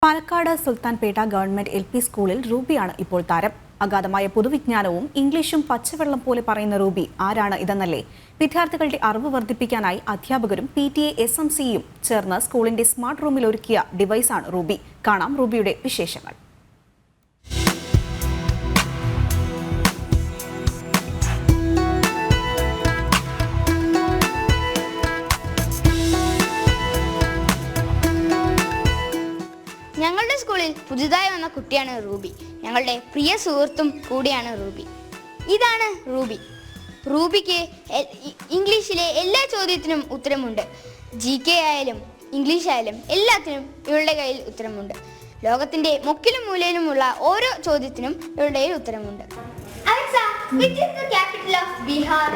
Palakkad Sultanpet government LP. സ്കൂളിൽ റൂബിയാണ് ഇപ്പോൾ താരം. അഗാധമായ പൊതുവിജ്ഞാനവും ഇംഗ്ലീഷും പച്ചവെള്ളം പോലെ പറയുന്ന റൂബി ആരാണ് ഇതെന്നല്ലേ? വിദ്യാർത്ഥികളുടെ അറിവ് വർദ്ധിപ്പിക്കാനായി അധ്യാപകരും PTA SMCയും ചേർന്ന് സ്കൂളിന്റെ സ്മാർട്ട് റൂമിൽ ഒരുക്കിയ ഡിവൈസാണ് റൂബി. കാണാം റൂബിയുടെ വിശേഷങ്ങൾ. ഞങ്ങളുടെ സ്കൂളിൽ പുതുതായി വന്ന കുട്ടിയാണ് റൂബി. ഞങ്ങളുടെ പ്രിയ സുഹൃത്തും കൂടിയാണ് റൂബി. ഇതാണ് റൂബി. റൂബിക്ക് ഇംഗ്ലീഷിലെ എല്ലാ ചോദ്യത്തിനും ഉത്തരമുണ്ട്. GK ആയാലും ഇംഗ്ലീഷ് ആയാലും എല്ലാത്തിനും ഇവളുടെ കയ്യിൽ ഉത്തരമുണ്ട്. ലോകത്തിന്റെ മുക്കിലും മൂലയിലുമുള്ള ഓരോ ചോദ്യത്തിനും ഇവളുടെ കയ്യിൽ ഉത്തരമുണ്ട്. Which is the capital of Bihar?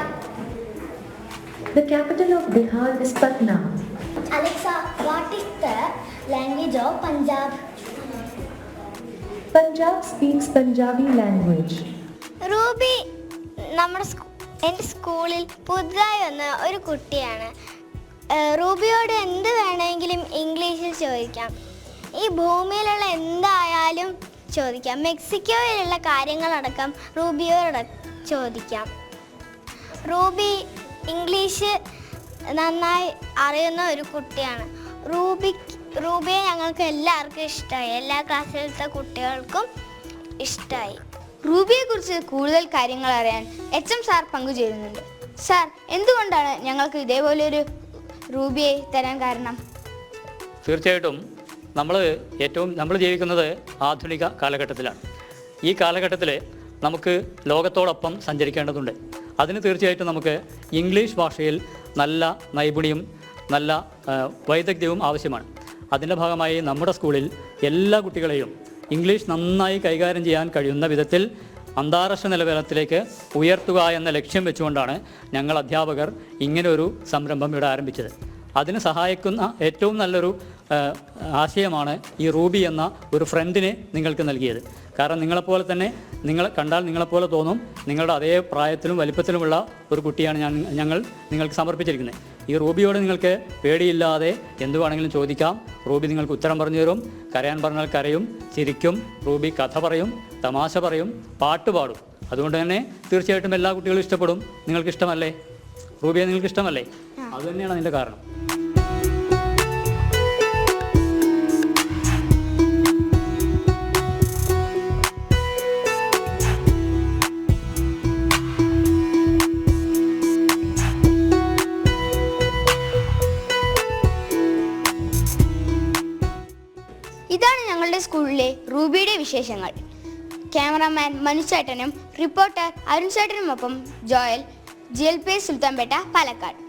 The capital of Bihar is Patna. Alexa, what is the language of Punjab? Punjab speaks Punjabi language. Ruby എൻ്റെ സ്കൂളിൽ പുതുതായി വന്ന ഒരു കുട്ടിയാണ്. റൂബിയോട് എന്ത് വേണമെങ്കിലും ഇംഗ്ലീഷിൽ ചോദിക്കാം. ഈ ഭൂമിയിലുള്ള എന്തായാലും ചോദിക്കാം. മെക്സിക്കോയിലുള്ള കാര്യങ്ങളടക്കം റൂബിയോട് ചോദിക്കാം. റൂബി ഇംഗ്ലീഷ് നന്നായി അറിയുന്ന ഒരു കുട്ടിയാണ്. റൂബിയെ ഞങ്ങൾക്ക് എല്ലാവർക്കും ഇഷ്ടമായി. എല്ലാ ക്ലാസ്സിലത്തെ കുട്ടികൾക്കും ഇഷ്ടമായി. റൂബിയെക്കുറിച്ച് കൂടുതൽ കാര്യങ്ങൾ അറിയാൻ HM സാർ പങ്കുചേരുന്നുണ്ട്. സാർ, എന്തുകൊണ്ടാണ് ഞങ്ങൾക്ക് ഇതേപോലെ ഒരു റൂബിയെ തരാൻ കാരണം? തീർച്ചയായിട്ടും നമ്മൾ ജീവിക്കുന്നത് ആധുനിക കാലഘട്ടത്തിലാണ്. ഈ കാലഘട്ടത്തിൽ നമുക്ക് ലോകത്തോടൊപ്പം സഞ്ചരിക്കേണ്ടതുണ്ട്. അതിന് തീർച്ചയായിട്ടും നമുക്ക് ഇംഗ്ലീഷ് ഭാഷയിൽ നല്ല നൈപുണ്യവും നല്ല വൈദഗ്ധ്യവും ആവശ്യമാണ്. അതിൻ്റെ ഭാഗമായി നമ്മുടെ സ്കൂളിൽ എല്ലാ കുട്ടികളെയും ഇംഗ്ലീഷ് നന്നായി കൈകാര്യം ചെയ്യാൻ കഴിയുന്ന വിധത്തിൽ അന്താരാഷ്ട്ര നിലവാരത്തിലേക്ക് ഉയർത്തുക എന്ന ലക്ഷ്യം വെച്ചുകൊണ്ടാണ് ഞങ്ങൾ അധ്യാപകർ ഇങ്ങനെയൊരു സംരംഭം ഇവിടെ ആരംഭിച്ചത്. അതിന് സഹായിക്കുന്ന ഏറ്റവും നല്ലൊരു ആശയമാണ് ഈ റൂബി എന്ന ഒരു ഫ്രണ്ടിനെ നിങ്ങൾക്ക് നൽകിയത്. കാരണം നിങ്ങളെപ്പോലെ തന്നെ കണ്ടാൽ നിങ്ങളെപ്പോലെ തോന്നും. നിങ്ങളുടെ അതേ പ്രായത്തിലും വലിപ്പത്തിലുമുള്ള ഒരു കുട്ടിയാണ് ഞങ്ങൾ നിങ്ങൾക്ക് സമർപ്പിച്ചിരിക്കുന്നത്. ഈ റൂബിയോട് നിങ്ങൾക്ക് പേടിയില്ലാതെ എന്തു വേണമെങ്കിലും ചോദിക്കാം. റൂബി നിങ്ങൾക്ക് ഉത്തരം പറഞ്ഞു തരും. കരയാൻ പറഞ്ഞാൽ കരയും, ചിരിക്കും. റൂബി കഥ പറയും, തമാശ പറയും, പാട്ട് പാടും. അതുകൊണ്ട് തന്നെ തീർച്ചയായിട്ടും എല്ലാ കുട്ടികളും ഇഷ്ടപ്പെടും. നിങ്ങൾക്ക് ഇഷ്ടമല്ലേ? റൂബിയെ നിങ്ങൾക്ക് ഇഷ്ടമല്ലേ? അതുതന്നെയാണ് അതിൻ്റെ കാരണം. ഇതാണ് ഞങ്ങളുടെ സ്കൂളിലെ റൂബിയുടെ വിശേഷങ്ങൾ. ക്യാമറാമാൻ മനു ചേട്ടനും റിപ്പോർട്ടർ അരുൺ ചേട്ടനുമൊപ്പം ജോയൽ, GLP സുൽത്താൻപേട്ട, പാലക്കാട്.